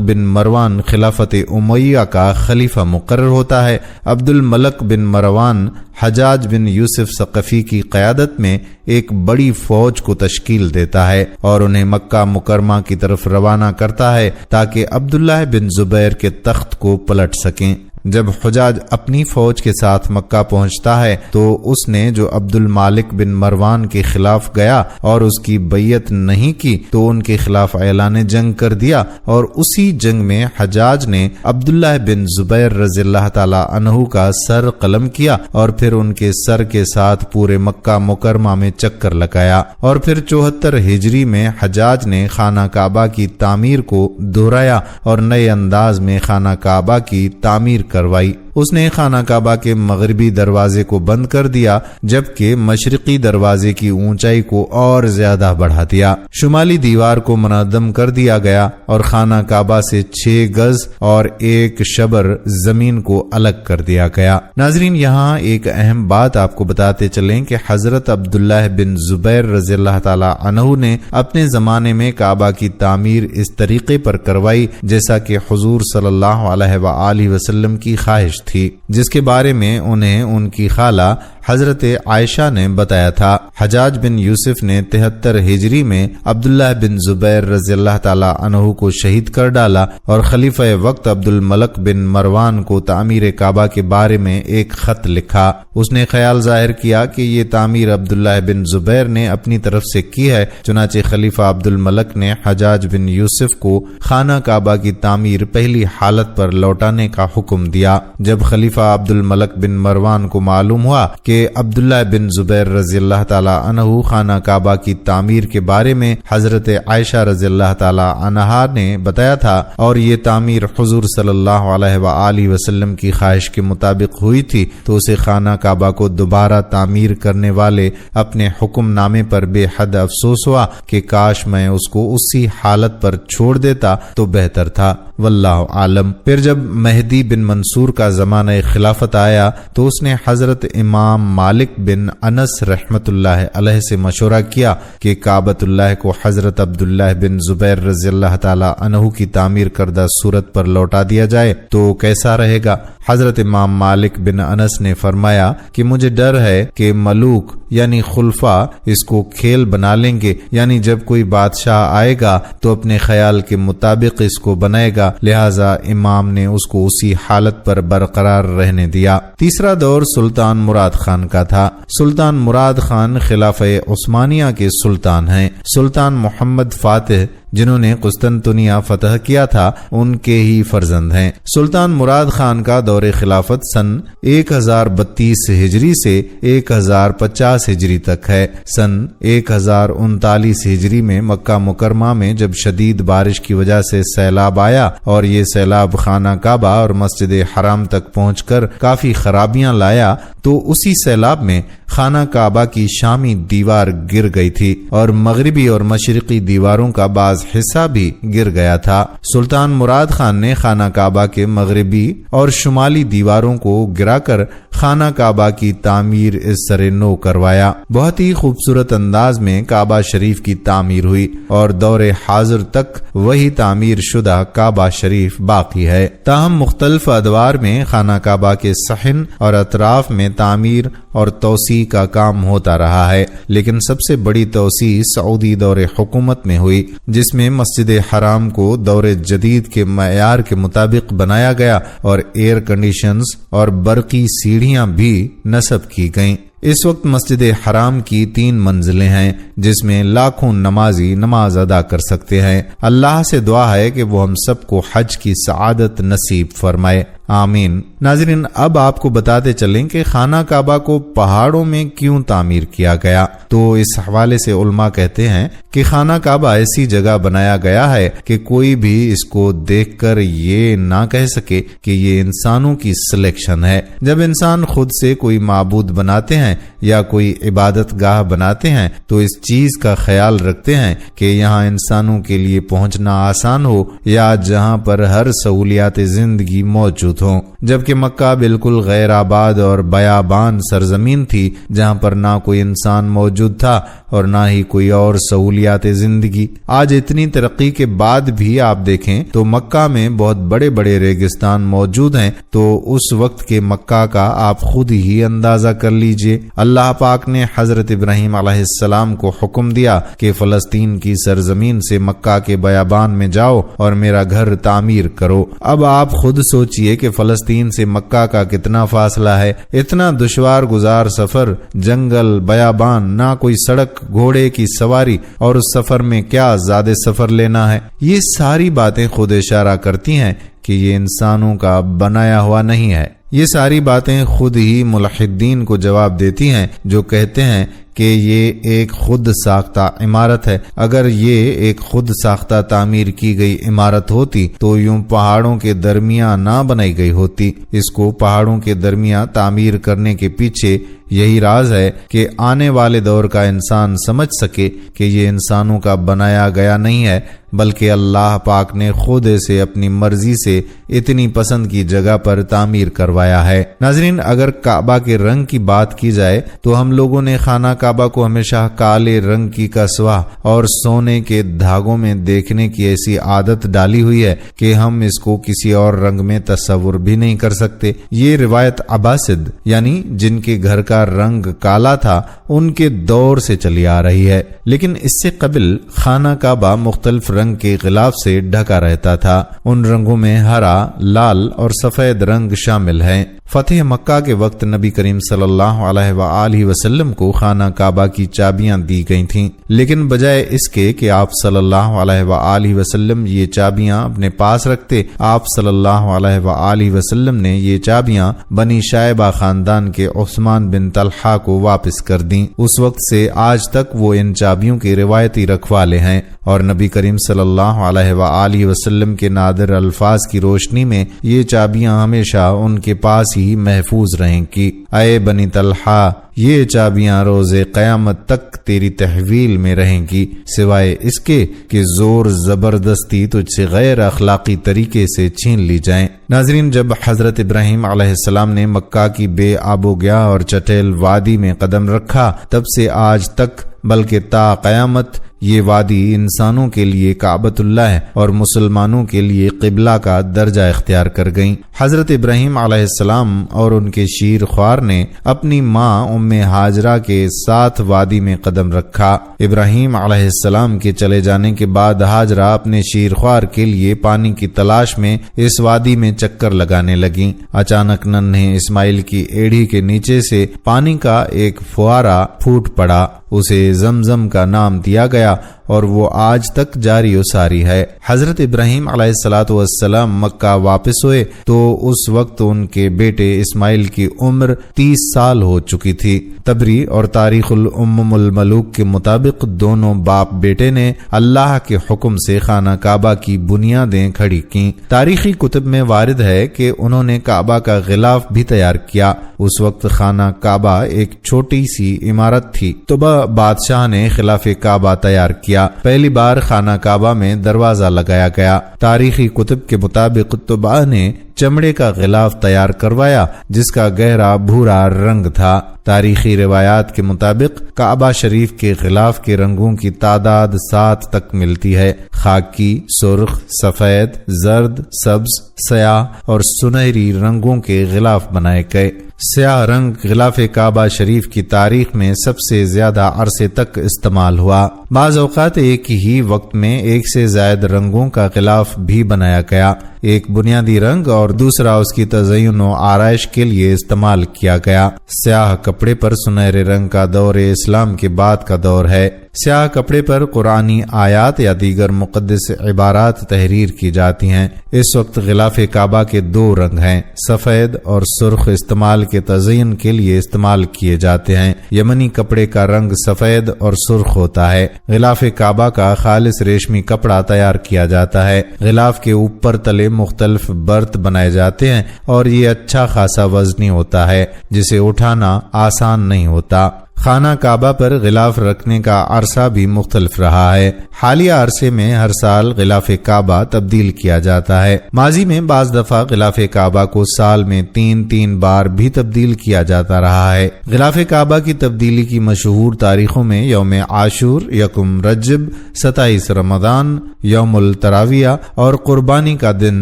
بن مروان خلافت امیہ کا خلیفہ مقرر ہوتا ہے۔ عبد الملک بن مروان حجاج بن یوسف ثقفی کی قیادت میں ایک بڑی فوج کو تشکیل دیتا ہے اور انہیں مکہ مکرمہ کی طرف روانہ کرتا ہے تاکہ عبداللہ بن زبیر کے تخت کو پلٹ سکیں۔ جب حجاج اپنی فوج کے ساتھ مکہ پہنچتا ہے تو اس نے جو عبد المالک بن مروان کے خلاف گیا اور اس کی بیعت نہیں کی تو ان کے خلاف اعلان جنگ کر دیا، اور اسی جنگ میں حجاج نے عبداللہ بن زبیر رضی اللہ تعالی عنہ کا سر قلم کیا اور پھر ان کے سر کے ساتھ پورے مکہ مکرمہ میں چکر لگایا، اور پھر 74 ہجری میں حجاج نے خانہ کعبہ کی تعمیر کو دہرایا اور نئے انداز میں خانہ کعبہ کی تعمیر کروائی۔ اس نے خانہ کعبہ کے مغربی دروازے کو بند کر دیا جبکہ مشرقی دروازے کی اونچائی کو اور زیادہ بڑھا دیا۔ شمالی دیوار کو منہدم کر دیا گیا اور خانہ کعبہ سے 6 گز اور 1 شبر زمین کو الگ کر دیا گیا۔ ناظرین، یہاں ایک اہم بات آپ کو بتاتے چلیں کہ حضرت عبداللہ بن زبیر رضی اللہ تعالی عنہ نے اپنے زمانے میں کعبہ کی تعمیر اس طریقے پر کروائی جیسا کہ حضور صلی اللہ علیہ وآلہ وسلم کی خواہش تھی، جس کے بارے میں انہیں ان کی خالہ حضرت عائشہ نے بتایا تھا۔ حجاج بن یوسف نے 73 ہجری میں عبداللہ بن زبیر رضی اللہ تعالی عنہ کو شہید کر ڈالا اور خلیفہ وقت عبد الملک بن مروان کو تعمیر کعبہ کے بارے میں ایک خط لکھا۔ اس نے خیال ظاہر کیا کہ یہ تعمیر عبداللہ بن زبیر نے اپنی طرف سے کی ہے، چنانچہ خلیفہ عبد الملک نے حجاج بن یوسف کو خانہ کعبہ کی تعمیر پہلی حالت پر لوٹانے کا حکم دیا۔ جب خلیفہ عبد الملک بن مروان کو معلوم ہوا کہ عبداللہ بن زبیر رضی اللہ تعالی عنہ خانہ کعبہ کی تعمیر کے بارے میں حضرت عائشہ رضی اللہ تعالی عنہا نے بتایا تھا اور یہ تعمیر حضور صلی اللہ علیہ وآلہ وسلم کی خواہش کے مطابق ہوئی تھی، تو اسے خانہ کعبہ کو دوبارہ تعمیر کرنے والے اپنے حکم نامے پر بے حد افسوس ہوا کہ کاش میں اس کو اسی حالت پر چھوڑ دیتا تو بہتر تھا، واللہ عالم۔ پھر جب مہدی بن منصور کا زمانہ خلافت آیا تو اس نے حضرت امام مالک بن انس رحمت اللہ علیہ سے مشورہ کیا کہ کعبۃ اللہ کو حضرت عبداللہ بن زبیر رضی اللہ تعالی عنہ کی تعمیر کردہ صورت پر لوٹا دیا جائے تو کیسا رہے گا؟ حضرت امام مالک بن انس نے فرمایا کہ مجھے ڈر ہے کہ ملوک یعنی خلفاء اس کو کھیل بنا لیں گے، یعنی جب کوئی بادشاہ آئے گا تو اپنے خیال کے مطابق اس کو بنائے گا، لہذا امام نے اس کو اسی حالت پر برقرار رہنے دیا۔ تیسرا دور سلطان مراد خان کا تھا۔ سلطان مراد خان خلافہ عثمانیہ کے سلطان ہیں۔ سلطان محمد فاتح جنہوں نے قسطنطنیہ فتح کیا تھا ان کے ہی فرزند ہیں۔ سلطان مراد خان کا دور خلافت سن 1032 ہجری سے 1050 ہجری تک ہے۔ سن 1039 ہجری میں مکہ مکرمہ میں جب شدید بارش کی وجہ سے سیلاب آیا اور یہ سیلاب خانہ کعبہ اور مسجد حرام تک پہنچ کر کافی خرابیاں لایا، تو اسی سیلاب میں خانہ کعبہ کی شامی دیوار گر گئی تھی اور مغربی اور مشرقی دیواروں کا بعض حصہ بھی گر گیا تھا۔ سلطان مراد خان نے خانہ کعبہ کے مغربی اور شمالی دیواروں کو گرا کر خانہ کعبہ کی تعمیر اس سر نو کروایا۔ بہت ہی خوبصورت انداز میں کعبہ شریف کی تعمیر ہوئی اور دور حاضر تک وہی تعمیر شدہ کعبہ شریف باقی ہے۔ تاہم مختلف ادوار میں خانہ کعبہ کے صحن اور اطراف میں تعمیر اور توسیع کا کام ہوتا رہا ہے، لیکن سب سے بڑی توسیع سعودی دور حکومت میں ہوئی، جس میں مسجد حرام کو دور جدید کے معیار کے مطابق بنایا گیا اور ایئر کنڈیشنز اور برقی سیڑھیاں بھی نصب کی گئیں۔ اس وقت مسجد حرام کی 3 منزلیں ہیں جس میں لاکھوں نمازی نماز ادا کر سکتے ہیں۔ اللہ سے دعا ہے کہ وہ ہم سب کو حج کی سعادت نصیب فرمائے، آمین۔ ناظرین، اب آپ کو بتاتے چلیں کہ خانہ کعبہ کو پہاڑوں میں کیوں تعمیر کیا گیا۔ تو اس حوالے سے علماء کہتے ہیں کہ خانہ کعبہ ایسی جگہ بنایا گیا ہے کہ کوئی بھی اس کو دیکھ کر یہ نہ کہہ سکے کہ یہ انسانوں کی سلیکشن ہے۔ جب انسان خود سے کوئی معبود بناتے ہیں یا کوئی عبادت گاہ بناتے ہیں تو اس چیز کا خیال رکھتے ہیں کہ یہاں انسانوں کے لیے پہنچنا آسان ہو یا جہاں پر ہر سہولیات زندگی موجود ہوں، جبکہ مکہ بالکل غیر آباد اور بیابان سرزمین تھی جہاں پر نہ کوئی انسان موجود تھا اور نہ ہی کوئی اور سہولیات زندگی۔ آج اتنی ترقی کے بعد بھی آپ دیکھیں تو مکہ میں بہت بڑے بڑے ریگستان موجود ہیں، تو اس وقت کے مکہ کا آپ خود ہی اندازہ کر لیجئے۔ اللہ پاک نے حضرت ابراہیم علیہ السلام کو حکم دیا کہ فلسطین کی سرزمین سے مکہ کے بیابان میں جاؤ اور میرا گھر تعمیر کرو۔ اب آپ خود سوچئے کہ فلسطین سے مکہ کا کتنا فاصلہ ہے، اتنا دشوار گزار سفر، جنگل، بیابان، نہ کوئی سڑک، گھوڑے کی سواری، اور اس سفر میں کیا زیادہ سفر لینا ہے۔ یہ ساری باتیں خود اشارہ کرتی ہیں کہ یہ انسانوں کا بنایا ہوا نہیں ہے۔ یہ ساری باتیں خود ہی ملحدین کو جواب دیتی ہیں جو کہتے ہیں کہ یہ ایک خود ساختہ عمارت ہے۔ اگر یہ ایک خود ساختہ تعمیر کی گئی عمارت ہوتی تو یوں پہاڑوں کے درمیان نہ بنائی گئی ہوتی۔ اس کو پہاڑوں کے درمیان تعمیر کرنے کے پیچھے یہی راز ہے کہ آنے والے دور کا انسان سمجھ سکے کہ یہ انسانوں کا بنایا گیا نہیں ہے، بلکہ اللہ پاک نے خود اسے اپنی مرضی سے اتنی پسند کی جگہ پر تعمیر کروایا ہے۔ ناظرین، اگر کعبہ کے رنگ کی بات کی جائے تو ہم لوگوں نے خانہ کعبہ کو ہمیشہ کالے رنگ کی کسوہ اور سونے کے دھاگوں میں دیکھنے کی ایسی عادت ڈالی ہوئی ہے کہ ہم اس کو کسی اور رنگ میں تصور بھی نہیں کر سکتے۔ یہ روایت عباسد یعنی جن کے گھر کا رنگ کالا تھا ان کے دور سے چلی آ رہی ہے، لیکن اس سے قبل خانہ کعبہ مختلف رنگ کے غلاف سے ڈھکا رہتا تھا۔ ان رنگوں میں ہرا، لال اور سفید رنگ شامل ہیں۔ فتح مکہ کے وقت نبی کریم صلی اللہ علیہ وآلہ وسلم کو خانہ کعبہ کی چابیاں دی گئی تھیں، لیکن بجائے اس کے کہ آپ صلی اللہ علیہ وآلہ وسلم یہ چابیاں اپنے پاس رکھتے، آپ صلی اللہ علیہ وآلہ وسلم نے یہ چابیاں بنی شائبہ خاندان کے عثمان بن طلحہ کو واپس کر دیں۔ اس وقت سے آج تک وہ ان چابیوں کے روایتی رکھوالے ہیں، اور نبی کریم صلی اللہ علیہ وآلہ وسلم کے نادر الفاظ کی روشنی میں یہ چابیاں ہمیشہ ان کے پاس ہی محفوظ رہیں گی۔ اے بنی طلحہ، یہ چابیاں روز قیامت تک تیری تحویل میں رہیں گی، سوائے اس کے کہ زور زبردستی تجھ سے غیر اخلاقی طریقے سے چھین لی جائیں۔ ناظرین، جب حضرت ابراہیم علیہ السلام نے مکہ کی بے آب و گیا اور چٹیل وادی میں قدم رکھا، تب سے آج تک بلکہ تا قیامت یہ وادی انسانوں کے لیے کعبۃ اللہ ہے اور مسلمانوں کے لیے قبلہ کا درجہ اختیار کر گئیں۔ حضرت ابراہیم علیہ السلام اور ان کے شیر خوار نے اپنی ماں ام ہاجرہ کے ساتھ وادی میں قدم رکھا۔ ابراہیم علیہ السلام کے چلے جانے کے بعد ہاجرہ اپنے شیر خوار کے لیے پانی کی تلاش میں اس وادی میں چکر لگانے لگیں۔ اچانک ننھے اسماعیل کی ایڑھی کے نیچے سے پانی کا ایک فوارہ پھوٹ پڑا، اسے زمزم کا نام دیا گیا اور وہ آج تک جاری و ساری ہے۔ حضرت ابراہیم علیہ السلام مکہ واپس ہوئے تو اس وقت ان کے بیٹے اسماعیل کی عمر 30 سال ہو چکی تھی۔ تبری اور تاریخ الامم الملوک کے مطابق دونوں باپ بیٹے نے اللہ کے حکم سے خانہ کعبہ کی بنیادیں کھڑی کیں۔ تاریخی کتب میں وارد ہے کہ انہوں نے کعبہ کا غلاف بھی تیار کیا۔ اس وقت خانہ کعبہ ایک چھوٹی سی عمارت تھی، تو بادشاہ نے خلاف کعبہ تیار کیا۔ پہلی بار خانہ کعبہ میں دروازہ لگایا گیا۔ تاریخی کتب کے مطابق طباع نے چمڑے کا غلاف تیار کروایا جس کا گہرا بھورا رنگ تھا۔ تاریخی روایات کے مطابق کعبہ شریف کے غلاف کے رنگوں کی تعداد 7 تک ملتی ہے۔ خاکی، سرخ، سفید، زرد، سبز، سیاہ اور سنہری رنگوں کے غلاف بنائے گئے۔ سیاہ رنگ غلاف کعبہ شریف کی تاریخ میں سب سے زیادہ عرصے تک استعمال ہوا۔ بعض اوقات ایک ہی وقت میں ایک سے زائد رنگوں کا غلاف بھی بنایا گیا، ایک بنیادی رنگ اور دوسرا اس کی تزئین و آرائش کے لیے استعمال کیا گیا۔ سیاہ کپڑے پر سنہرے رنگ کا دور اسلام کے بعد کا دور ہے۔ سیاہ کپڑے پر قرآنی آیات یا دیگر مقدس عبارات تحریر کی جاتی ہیں۔ اس وقت غلاف کعبہ کے دو رنگ ہیں، سفید اور سرخ، استعمال کے تزئین کے لیے استعمال کیے جاتے ہیں۔ یمنی کپڑے کا رنگ سفید اور سرخ ہوتا ہے۔ غلاف کعبہ کا خالص ریشمی کپڑا تیار کیا جاتا ہے۔ غلاف کے اوپر تلے مختلف برت بنائے جاتے ہیں اور یہ اچھا خاصا وزنی ہوتا ہے جسے اٹھانا آسان نہیں ہوتا۔ خانہ کعبہ پر غلاف رکھنے کا عرصہ بھی مختلف رہا ہے۔ حالیہ عرصے میں ہر سال غلاف کعبہ تبدیل کیا جاتا ہے۔ ماضی میں بعض دفعہ غلاف کعبہ کو سال میں 3 بار بھی تبدیل کیا جاتا رہا ہے۔ غلاف کعبہ کی تبدیلی کی مشہور تاریخوں میں یوم عاشور، 1 رجب، 27 رمضان، یوم التراویہ اور قربانی کا دن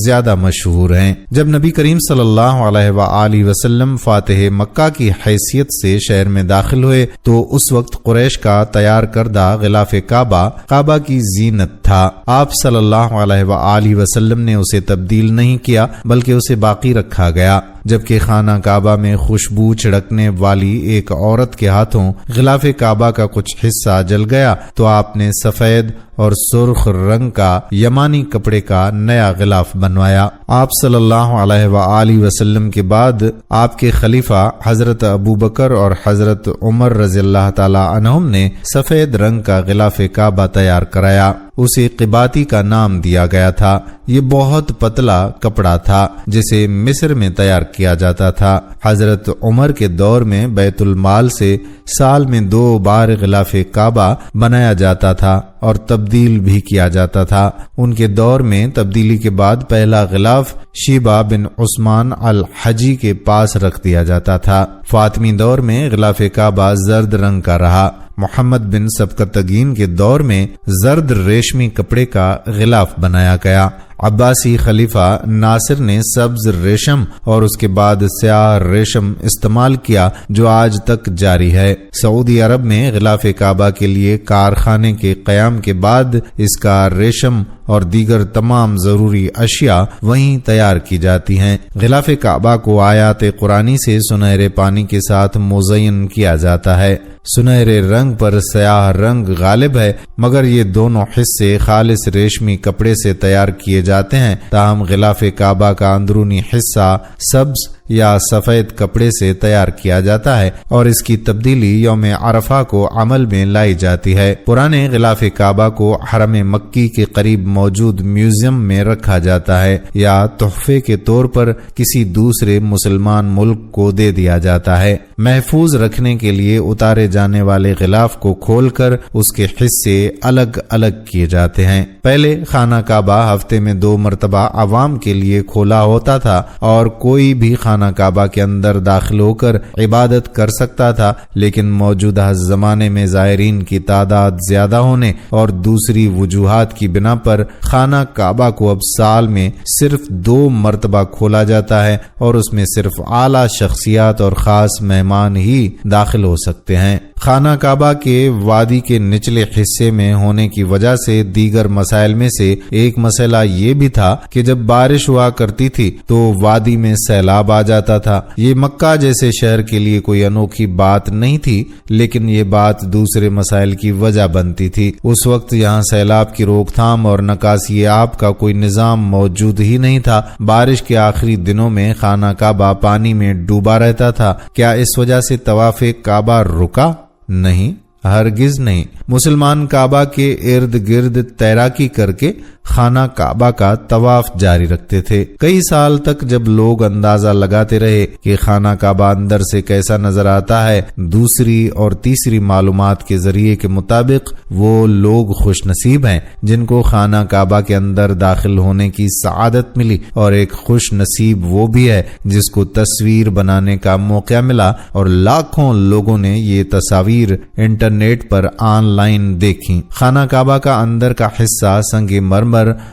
زیادہ مشہور ہیں۔ جب نبی کریم صلی اللہ علیہ وآلہ وسلم فاتح مکہ کی حیثیت سے شہر میں داخل ہوئے تو اس وقت قریش کا تیار کردہ غلاف کعبہ کی زینت تھا۔ آپ صلی اللہ علیہ وآلہ وسلم نے اسے تبدیل نہیں کیا بلکہ اسے باقی رکھا گیا۔ جبکہ خانہ کعبہ میں خوشبو چھڑکنے والی ایک عورت کے ہاتھوں غلاف کعبہ کا کچھ حصہ جل گیا تو آپ نے سفید اور سرخ رنگ کا یمانی کپڑے کا نیا غلاف بنوایا۔ آپ صلی اللہ علیہ وآلہ وسلم کے بعد آپ کے خلیفہ حضرت ابوبکر اور حضرت عمر رضی اللہ تعالی عنہم نے سفید رنگ کا غلاف کعبہ تیار کرایا۔ اسے قباتی کا نام دیا گیا تھا۔ یہ بہت پتلا کپڑا تھا جسے مصر میں تیار کیا جاتا تھا۔ حضرت عمر کے دور میں بیت المال سے سال میں 2 بار غلاف کعبہ بنایا جاتا تھا اور تبدیل بھی کیا جاتا تھا۔ ان کے دور میں تبدیلی کے بعد پہلا غلاف شیبہ بن عثمان الحجی کے پاس رکھ دیا جاتا تھا۔ فاطمی دور میں غلاف کعبہ زرد رنگ کا رہا۔ محمد بن سبکتگین کے دور میں زرد ریشمی کپڑے کا غلاف بنایا گیا۔ عباسی خلیفہ ناصر نے سبز ریشم اور اس کے بعد سیاہ ریشم استعمال کیا جو آج تک جاری ہے۔ سعودی عرب میں غلاف کعبہ کے لیے کارخانے کے قیام کے بعد اس کا ریشم اور دیگر تمام ضروری اشیاء وہیں تیار کی جاتی ہیں۔ غلاف کعبہ کو آیات قرآنی سے سنہرے پانی کے ساتھ مزین کیا جاتا ہے۔ سنہرے رنگ پر سیاہ رنگ غالب ہے مگر یہ دونوں حصے خالص ریشمی کپڑے سے تیار کیے جاتے ہیں، تاہم غلاف کعبہ کا اندرونی حصہ سبز یا سفید کپڑے سے تیار کیا جاتا ہے اور اس کی تبدیلی یوم عرفہ کو عمل میں لائی جاتی ہے۔ پرانے غلاف کعبہ کو حرم مکی کے قریب موجود میوزیم میں رکھا جاتا ہے یا تحفے کے طور پر کسی دوسرے مسلمان ملک کو دے دیا جاتا ہے۔ محفوظ رکھنے کے لیے اتارے جانے والے غلاف کو کھول کر اس کے حصے الگ الگ کیے جاتے ہیں۔ پہلے خانہ کعبہ ہفتے میں 2 مرتبہ عوام کے لیے کھولا ہوتا تھا اور کوئی بھی خانہ کعبہ کے اندر داخل ہو کر عبادت کر سکتا تھا، لیکن موجودہ زمانے میں زائرین کی تعداد زیادہ ہونے اور دوسری وجوہات کی بنا پر خانہ کعبہ کو اب سال میں صرف 2 مرتبہ کھولا جاتا ہے اور اس میں صرف اعلیٰ شخصیات اور خاص مہمان ہی داخل ہو سکتے ہیں۔ خانہ کعبہ کے وادی کے نچلے حصے میں ہونے کی وجہ سے دیگر مسائل میں سے ایک مسئلہ یہ بھی تھا کہ جب بارش ہوا کرتی تھی تو وادی میں سیلاب آ جاتا تھا۔ یہ مکہ جیسے شہر کے لیے کوئی انوکھی بات نہیں تھی، لیکن یہ بات دوسرے مسائل کی وجہ بنتی تھی۔ اس وقت یہاں سیلاب کی روک تھام اور نکاسی آب کا کوئی نظام موجود ہی نہیں تھا۔ بارش کے آخری دنوں میں خانہ کعبہ پانی میں ڈوبا رہتا تھا۔ کیا اس وجہ سے طواف کعبہ رکا؟ نہیں، ہرگز نہیں۔ مسلمان کعبہ کے ارد گرد تیراکی کر کے خانہ کعبہ کا طواف جاری رکھتے تھے۔ کئی سال تک جب لوگ اندازہ لگاتے رہے کہ خانہ کعبہ اندر سے کیسا نظر آتا ہے، دوسری اور تیسری معلومات کے ذریعے کے مطابق وہ لوگ خوش نصیب ہیں جن کو خانہ کعبہ کے اندر داخل ہونے کی سعادت ملی، اور ایک خوش نصیب وہ بھی ہے جس کو تصویر بنانے کا موقع ملا اور لاکھوں لوگوں نے یہ تصاویر انٹرنیٹ پر آن لائن دیکھی۔ خانہ کعبہ کا اندر کا حصہ سنگ مرمر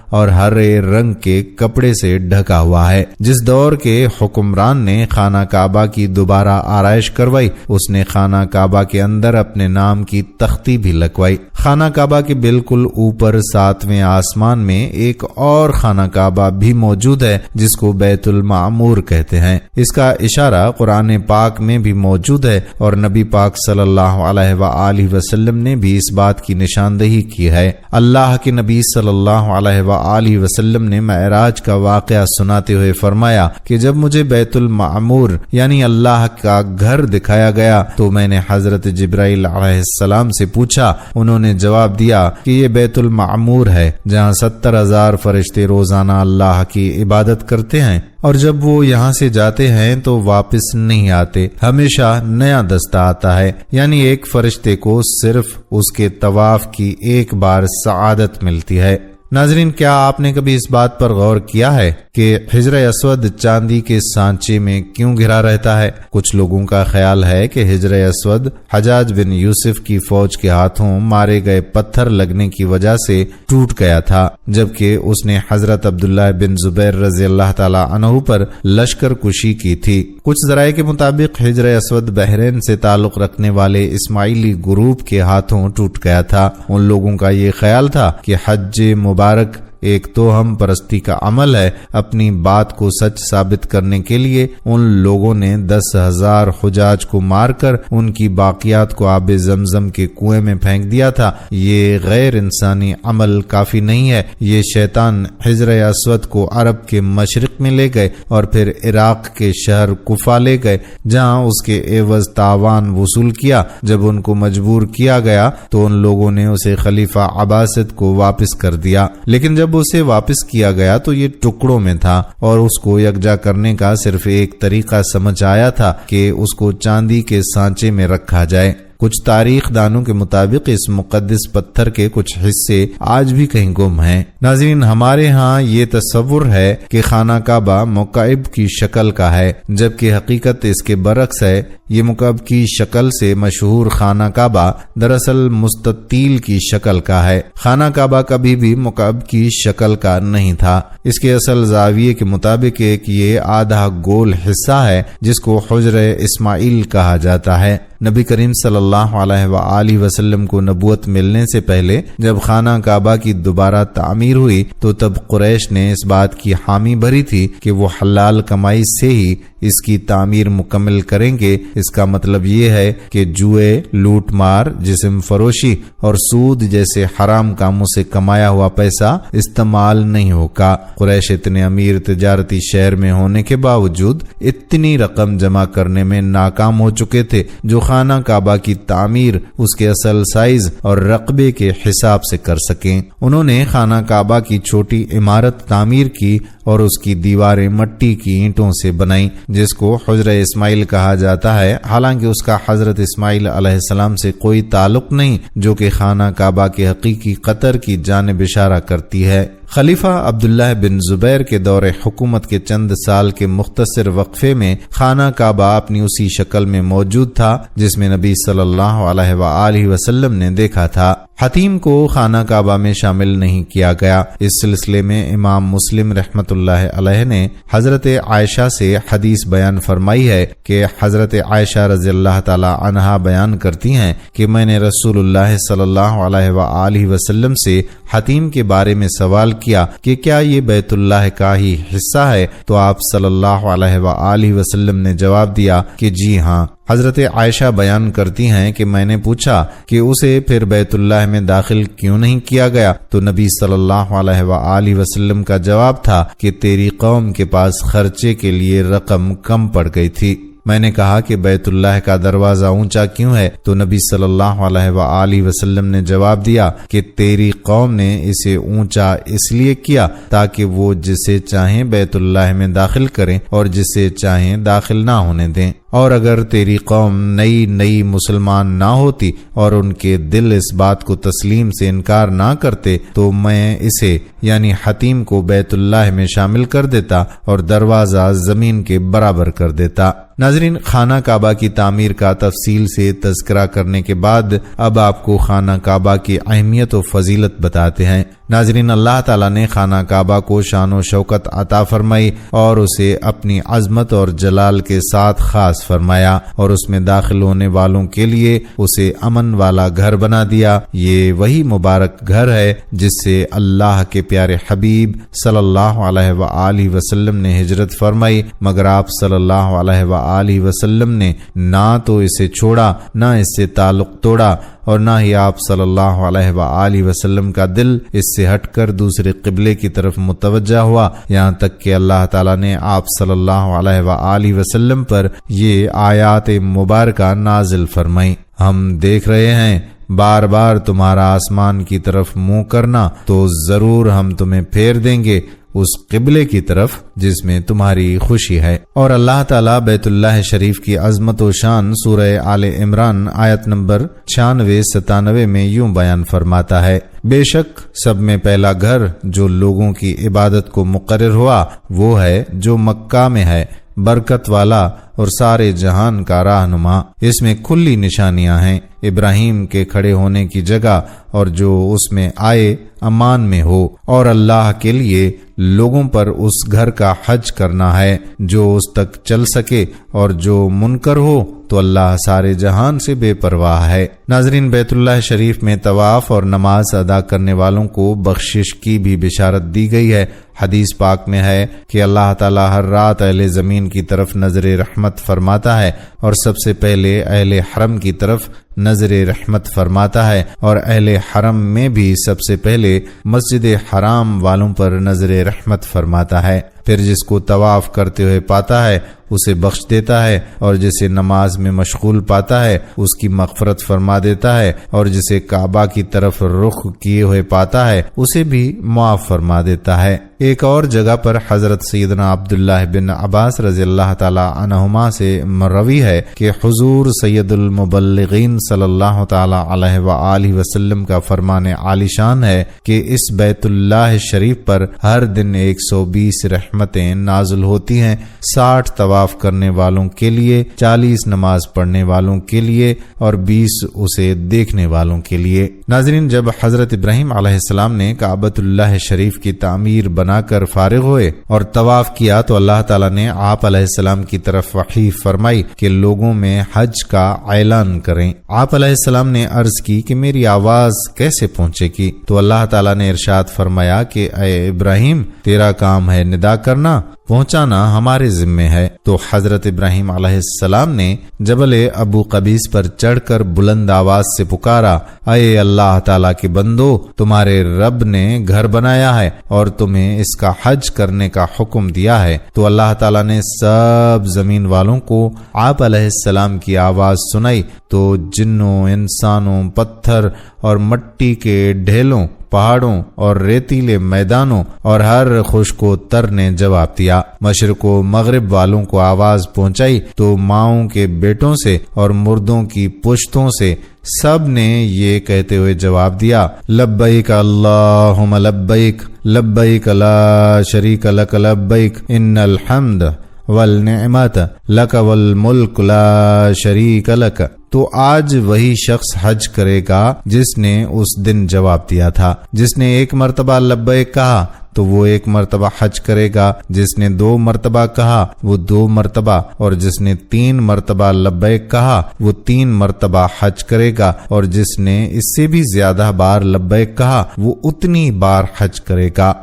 اور ہرے رنگ کے کپڑے سے ڈھکا ہوا ہے۔ جس دور کے حکمران نے خانہ کعبہ کی دوبارہ آرائش کروائی، اس نے خانہ کعبہ کے اندر اپنے نام کی تختی بھی لگوائی۔ خانہ کعبہ کے بالکل اوپر 7ویں آسمان میں ایک اور خانہ کعبہ بھی موجود ہے جس کو بیت المعمور کہتے ہیں۔ اس کا اشارہ قرآن پاک میں بھی موجود ہے اور نبی پاک صلی اللہ علیہ وآلہ آلہ وسلم نے بھی اس بات کی نشاندہی کی ہے۔ اللہ کے نبی صلی اللہ علیہ وآلہ وسلم نے معراج کا واقعہ سناتے ہوئے فرمایا کہ جب مجھے بیت المعمور یعنی اللہ کا گھر دکھایا گیا تو میں نے حضرت جبرائیل علیہ السلام سے پوچھا، انہوں نے جواب دیا کہ یہ بیت المعمور ہے جہاں 70,000 فرشتے روزانہ اللہ کی عبادت کرتے ہیں، اور جب وہ یہاں سے جاتے ہیں تو واپس نہیں آتے، ہمیشہ نیا دستہ آتا ہے، یعنی ایک فرشتے کو صرف اس کے طواف کی ایک بار سعادت ملتی ہے۔ ناظرین، کیا آپ نے کبھی اس بات پر غور کیا ہے کہ حجر اسود چاندی کے سانچے میں کیوں گھرا رہتا ہے؟ کچھ لوگوں کا خیال ہے کہ حجر اسود حجاج بن یوسف کی فوج کے ہاتھوں مارے گئے پتھر لگنے کی وجہ سے ٹوٹ گیا تھا، جبکہ اس نے حضرت عبداللہ بن زبیر رضی اللہ تعالی عنہ پر لشکر کشی کی تھی۔ کچھ ذرائع کے مطابق حجر اسود بحرین سے تعلق رکھنے والے اسماعیلی گروپ کے ہاتھوں ٹوٹ گیا تھا۔ ان لوگوں کا یہ خیال تھا کہ حج مبارک ایک توہم پرستی کا عمل ہے۔ اپنی بات کو سچ ثابت کرنے کے لیے ان لوگوں نے 10,000 حجاج کو مار کر ان کی باقیات کو آب زمزم کے کنویں میں پھینک دیا تھا۔ یہ غیر انسانی عمل کافی نہیں ہے۔ یہ شیطان حجر اسود کو عرب کے مشرق میں لے گئے اور پھر عراق کے شہر کوفہ لے گئے، جہاں اس کے عوض تاوان وصول کیا۔ جب ان کو مجبور کیا گیا تو ان لوگوں نے اسے خلیفہ عباسد کو واپس کر دیا، لیکن جب اسے واپس کیا گیا تو یہ ٹکڑوں میں تھا، اور اس کو یکجا کرنے کا صرف ایک طریقہ سمجھ آیا تھا کہ اس کو چاندی کے سانچے میں رکھا جائے۔ کچھ تاریخ دانوں کے مطابق اس مقدس پتھر کے کچھ حصے آج بھی کہیں گم ہیں۔ ناظرین، ہمارے ہاں یہ تصور ہے کہ خانہ کعبہ مکعب کی شکل کا ہے، جبکہ حقیقت اس کے برعکس ہے۔ یہ مکعب کی شکل سے مشہور خانہ کعبہ دراصل مستطیل کی شکل کا ہے۔ خانہ کعبہ کبھی بھی مکعب کی شکل کا نہیں تھا۔ اس کے اصل زاویے کے مطابق ایک یہ آدھا گول حصہ ہے جس کو حجر اسماعیل کہا جاتا ہے۔ نبی کریم صلی اللہ علیہ وآلہ وسلم کو نبوت ملنے سے پہلے جب خانہ کعبہ کی دوبارہ تعمیر ہوئی تو تب قریش نے اس بات کی حامی بھری تھی کہ وہ حلال کمائی سے ہی اس کی تعمیر مکمل کریں گے۔ اس کا مطلب یہ ہے کہ جوئے، لوٹ مار، جسم فروشی اور سود جیسے حرام کاموں سے کمایا ہوا پیسہ استعمال نہیں ہوگا۔ قریش اتنے امیر تجارتی شہر میں ہونے کے باوجود اتنی رقم جمع کرنے میں ناکام ہو چکے تھے جو خانہ کعبہ کی تعمیر اس کے اصل سائز اور رقبے کے حساب سے کر سکیں۔ انہوں نے خانہ کعبہ کی چھوٹی عمارت تعمیر کی اور اس کی دیواریں مٹی کی اینٹوں سے بنائیں، جس کو حجر اسماعیل کہا جاتا ہے، حالانکہ اس کا حضرت اسماعیل علیہ السلام سے کوئی تعلق نہیں، جو کہ خانہ کعبہ کے حقیقی قطر کی جانب اشارہ کرتی ہے۔ خلیفہ عبداللہ بن زبیر کے دور حکومت کے چند سال کے مختصر وقفے میں خانہ کعبہ اپنی اسی شکل میں موجود تھا جس میں نبی صلی اللہ علیہ وآلہ وسلم نے دیکھا تھا۔ حتیم کو خانہ کعبہ میں شامل نہیں کیا گیا۔ اس سلسلے میں امام مسلم رحمۃ اللہ علیہ نے حضرت عائشہ سے حدیث بیان فرمائی ہے کہ حضرت عائشہ رضی اللہ تعالی عنہا بیان کرتی ہیں کہ میں نے رسول اللہ صلی اللہ علیہ وآلہ وسلم سے حتیم کے بارے میں سوال کیا کہ کیا یہ بیت اللہ کا ہی حصہ ہے، تو آپ صلی اللہ علیہ وآلہ وسلم نے جواب دیا کہ جی ہاں۔ حضرت عائشہ بیان کرتی ہیں کہ میں نے پوچھا کہ اسے پھر بیت اللہ میں داخل کیوں نہیں کیا گیا، تو نبی صلی اللہ علیہ وآلہ وسلم کا جواب تھا کہ تیری قوم کے پاس خرچے کے لیے رقم کم پڑ گئی تھی۔ میں نے کہا کہ بیت اللہ کا دروازہ اونچا کیوں ہے، تو نبی صلی اللہ علیہ وآلہ وسلم نے جواب دیا کہ تیری قوم نے اسے اونچا اس لیے کیا تاکہ وہ جسے چاہیں بیت اللہ میں داخل کریں اور جسے چاہیں داخل نہ ہونے دیں، اور اگر تیری قوم نئی مسلمان نہ ہوتی اور ان کے دل اس بات کو تسلیم سے انکار نہ کرتے تو میں اسے یعنی حتیم کو بیت اللہ میں شامل کر دیتا اور دروازہ زمین کے برابر کر دیتا۔ ناظرین، خانہ کعبہ کی تعمیر کا تفصیل سے تذکرہ کرنے کے بعد اب آپ کو خانہ کعبہ کی اہمیت و فضیلت بتاتے ہیں۔ ناظرین، اللہ تعالیٰ نے خانہ کعبہ کو شان و شوکت عطا فرمائی اور اسے اپنی عظمت اور جلال کے ساتھ خاص فرمایا، اور اس میں داخل ہونے والوں کے لیے اسے امن والا گھر بنا دیا۔ یہ وہی مبارک گھر ہے جس سے اللہ کے پیارے حبیب صلی اللہ علیہ وآلہ وسلم نے ہجرت فرمائی، مگر آپ صلی اللہ علیہ وآلہ وسلم نے نہ تو اسے چھوڑا نہ اس سے تعلق توڑا، اور نہ ہی آپ صلی اللہ علیہ وآلہ وسلم کا دل اس سے ہٹ کر دوسرے قبلے کی طرف متوجہ ہوا، یہاں تک کہ اللہ تعالیٰ نے آپ صلی اللہ علیہ وآلہ وسلم پر یہ آیات مبارکہ نازل فرمائی: ہم دیکھ رہے ہیں بار بار تمہارا آسمان کی طرف منہ کرنا، تو ضرور ہم تمہیں پھیر دیں گے اس قبلے کی طرف جس میں تمہاری خوشی ہے۔ اور اللہ تعالیٰ بیت اللہ شریف کی عظمت و شان سورہ آل عمران آیت نمبر 96-97 میں یوں بیان فرماتا ہے: بے شک سب میں پہلا گھر جو لوگوں کی عبادت کو مقرر ہوا وہ ہے جو مکہ میں ہے، برکت والا اور سارے جہان کا رہنما، اس میں کھلی نشانیاں ہیں، ابراہیم کے کھڑے ہونے کی جگہ، اور جو اس میں آئے امان میں ہو، اور اللہ کے لیے لوگوں پر اس گھر کا حج کرنا ہے جو اس تک چل سکے، اور جو منکر ہو تو اللہ سارے جہان سے بے پرواہ ہے۔ ناظرین، بیت اللہ شریف میں طواف اور نماز ادا کرنے والوں کو بخشش کی بھی بشارت دی گئی ہے۔ حدیث پاک میں ہے کہ اللہ تعالیٰ ہر رات اہل زمین کی طرف نظر رحمت فرماتا ہے، اور سب سے پہلے اہل حرم کی طرف نظر رحمت فرماتا ہے، اور اہل حرم میں بھی سب سے پہلے مسجد حرام والوں پر نظر رحمت فرماتا ہے۔ پھر جس کو طواف کرتے ہوئے پاتا ہے اسے بخش دیتا ہے، اور جسے نماز میں مشغول پاتا ہے اس کی مغفرت فرما دیتا ہے، اور جسے کعبہ کی طرف رخ کیے ہوئے پاتا ہے اسے بھی معاف فرما دیتا ہے۔ ایک اور جگہ پر حضرت سیدنا عبداللہ بن عباس رضی اللہ تعالی عنہما سے مروی ہے کہ حضور سید المبلغین صلی اللہ تعالی علیہ وآلہ وسلم کا فرمان عالی شان ہے کہ اس بیت اللہ شریف پر ہر دن 120 رحمتیں نازل ہوتی ہیں، 60 طواف کرنے والوں کے لیے، 40 نماز پڑھنے والوں کے لیے، اور 20 اسے دیکھنے والوں کے لیے۔ ناظرین، جب حضرت ابراہیم علیہ السلام نے کعبۃ اللہ شریف کی تعمیر بنا کر فارغ ہوئے اور طواف کیا تو اللہ تعالیٰ نے آپ علیہ السلام کی طرف وحی فرمائی کہ لوگوں میں حج کا اعلان کریں۔ آپ علیہ السلام نے عرض کی کہ میری آواز کیسے پہنچے گی؟ تو اللہ تعالیٰ نے ارشاد فرمایا کہ اے ابراہیم، تیرا کام ہے ندا کرنا، پہنچانا ہمارے ذمے ہے۔ تو حضرت ابراہیم علیہ السلام نے جبل ابو قبیس پر چڑھ کر بلند آواز سے پکارا: اے اللہ تعالیٰ کے بندو، تمہارے رب نے گھر بنایا ہے اور تمہیں اس کا حج کرنے کا حکم دیا ہے۔ تو اللہ تعالیٰ نے سب زمین والوں کو آپ علیہ السلام کی آواز سنائی، تو جنوں، انسانوں، پتھر اور مٹی کے ڈھیلوں، پہاڑوں اور ریتیلے میدانوں اور ہر خشک و تر نے جواب دیا۔ مشرق و مغرب والوں کو آواز پہنچائی تو ماؤں کے بیٹوں سے اور مردوں کی پشتوں سے سب نے یہ کہتے ہوئے جواب دیا: لبیک اللہم لبیک، لبیک لا شریک لک لبیک، ان الحمد والنعمت لک والملک لا شریک لک۔ تو آج وہی شخص حج کرے گا جس نے اس دن جواب دیا تھا۔ جس نے 1 مرتبہ لبیک کہا تو وہ 1 مرتبہ حج کرے گا، جس نے 2 مرتبہ کہا وہ 2 مرتبہ، اور جس نے 3 مرتبہ لبیک کہا وہ 3 مرتبہ حج کرے گا، اور جس نے اس سے بھی زیادہ بار لبیک کہا وہ اتنی بار حج کرے گا۔